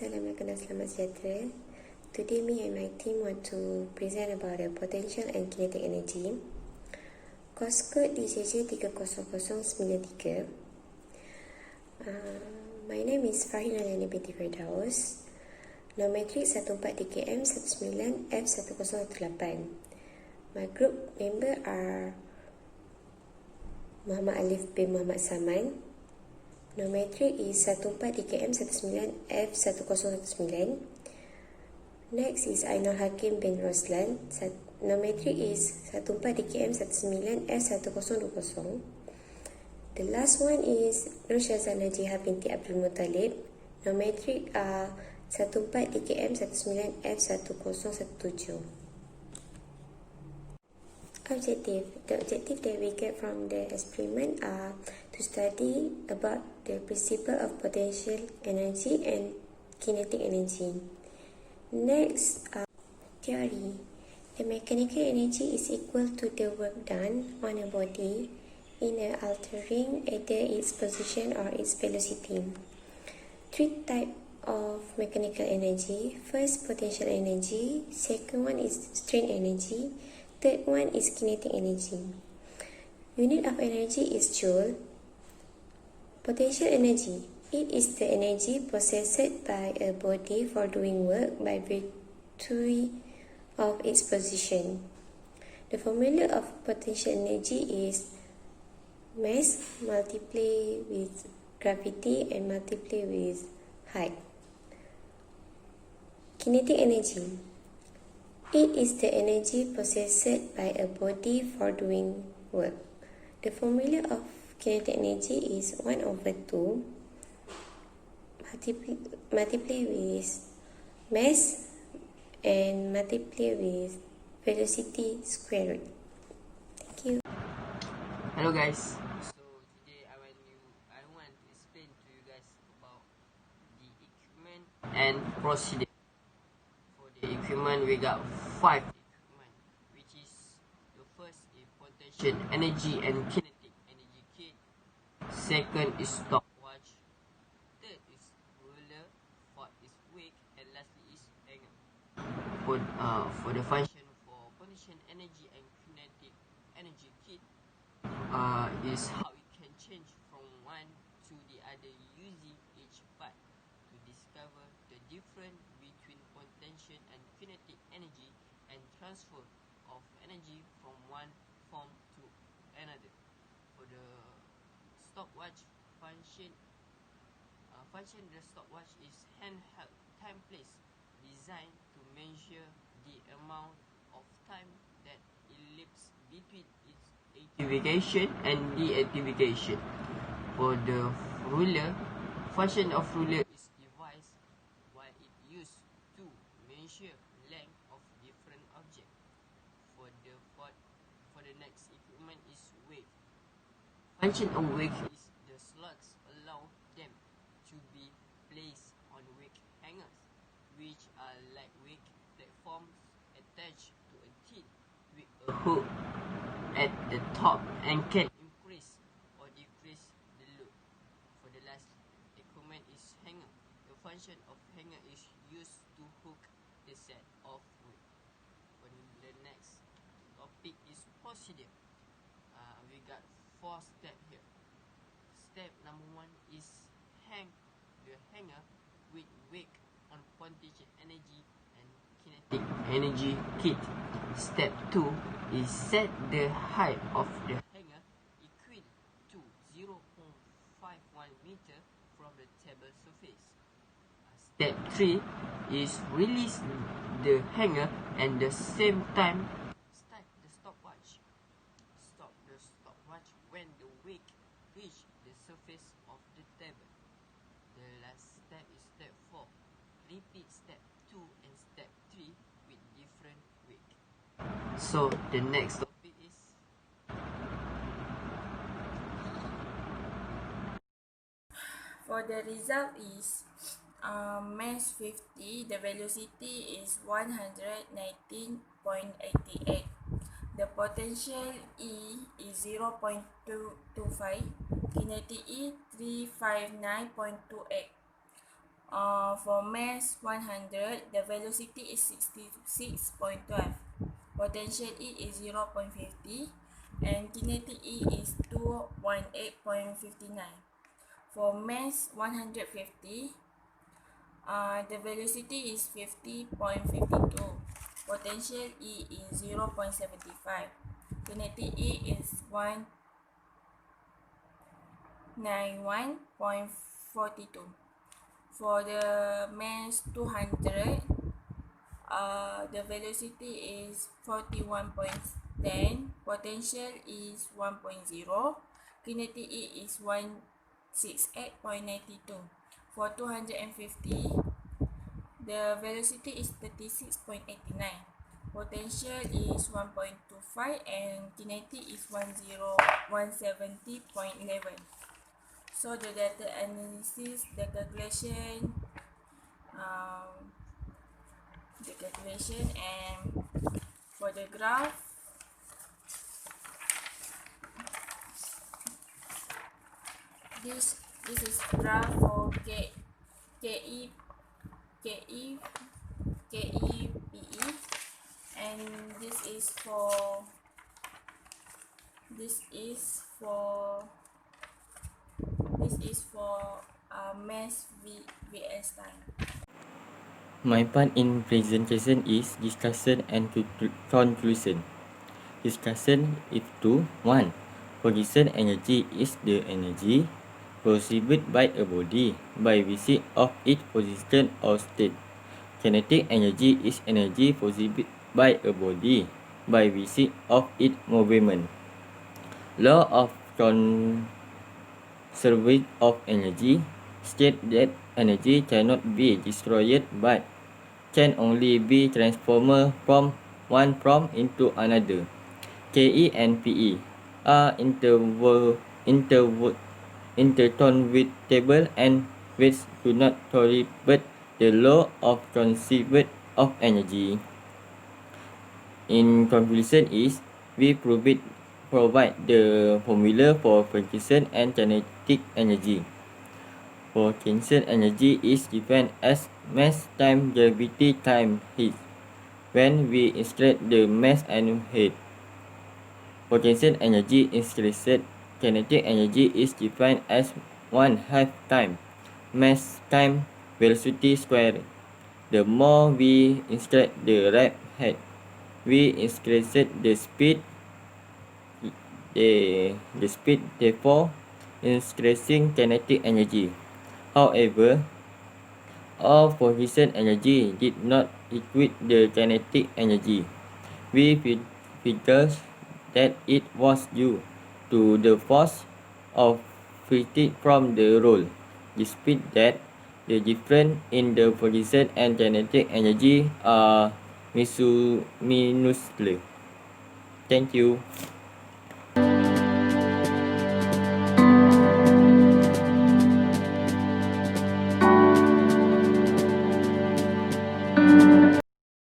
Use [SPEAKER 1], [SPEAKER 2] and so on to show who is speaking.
[SPEAKER 1] Assalamualaikum dan selamat sejahtera. Today me and my team want to present about the potential and kinetic energy. Course code DJJ 30093. My name is Fahin Aliani binti Firdaus. Nometrik 14 DKM 19 F1018. My group member are Muhammad Alif bin Muhammad Saman. Nometrik is 14 DKM 19 F1019. Next is Ainul Hakim bin Roslan. Nometrik is 14 DKM 19 F1020. The last one is Nur Syazana Jiha binti Abdul Muttalib. Nometrik 14 DKM 19 F1017. Objective. The objective that we get from the experiment are to study about the principle of potential energy and kinetic energy. Next, theory. The mechanical energy is equal to the work done on a body in altering either its position or its velocity. Three types of mechanical energy. First, potential energy. Second one is strain energy. Third one is kinetic energy. Unit of energy is joule. Potential energy. It is the energy possessed by a body for doing work by virtue of its position. The formula of potential energy is mass multiplied with gravity and multiplied with height. Kinetic energy. It is the energy possessed by a body for doing work. The formula of kinetic energy is 1 over 2 multiplied with mass and multiplied with velocity square root. Thank you.
[SPEAKER 2] Hello guys. So today I want to explain to you guys about the equipment and procedure. For the equipment we got 5 equipment, which is the first is potential energy and kinetic energy kit. Second is stopwatch. Third is ruler. Fourth is weight, and lastly is hanger. For the function for potential energy and kinetic energy kit is how it can change from one to the other using each part to discover the difference between potential and kinetic energy and transfer of energy from one form to another. For the stopwatch function, the stopwatch is handheld timepiece designed to measure the amount of time that elapses between its activation and deactivation. For the ruler, function of ruler is device while it used to measure length of different objects. For the next equipment is weight. Function of weight is the slots allow them to be placed on weight hangers, which are lightweight platforms attached to a tin with a hook at the top and can increase or decrease the load. For the last equipment is hanger. The function of hanger is used to hook the set of weight. For the next topic is procedure. We got 4 steps here. Step number 1 is hang the hanger with weight on potential energy and kinetic energy kit. Step 2 is set the height of the hanger equal to 0.51 meter from the table surface. Step 3 is release the hanger and the same time start the stopwatch. Stop the stopwatch when the weight reach the surface of the table. The last step is step 4. Repeat step 2 and step 3 with different weight. So the next topic is
[SPEAKER 3] for the result is mass 50, the velocity is 119.88. The potential E is 0.225, kinetic E 359.28. For mass 100, the velocity is 66.12. Potential E is 0.50 and kinetic E is 218.59. For mass 150, the velocity is 50.52. Potential E is 0.75. Kinetic E is 191.42. For the mass 200, the velocity is 41.10. Potential is 1.0. Kinetic E is 168.92. For 250, the velocity is 36.89. Potential is 1.25 and kinetic is 170.11. So the data analysis, the calculation, and for the graph, this is graph for KE, PE, and this is for mass VS time.
[SPEAKER 2] My part in presentation is discussion and conclusion. Discussion is 1. Position energy is the energy perceived by a body by virtue of its position or state. Kinetic energy is energy perceived by a body by virtue of its movement. Law of conservation of energy state that energy cannot be destroyed but can only be transformed from one form into another. KE and PE are interchangeable and which do not tolerate the law of conservation of energy. In conclusion is, we provide the formula for potential and kinetic energy. Potential energy is defined as mass times gravity times heat. When we extract the mass and heat, potential energy is increased. Kinetic energy is defined as 1/2 time mass times velocity squared. The more we extract the right head, we increase the speed. The speed, therefore, increasing kinetic energy. However, all potential energy did not equate the kinetic energy. We figured that it was due to the force of friction from the roll. Despite that, the difference in the potential and kinetic energy are minuscule. Thank you.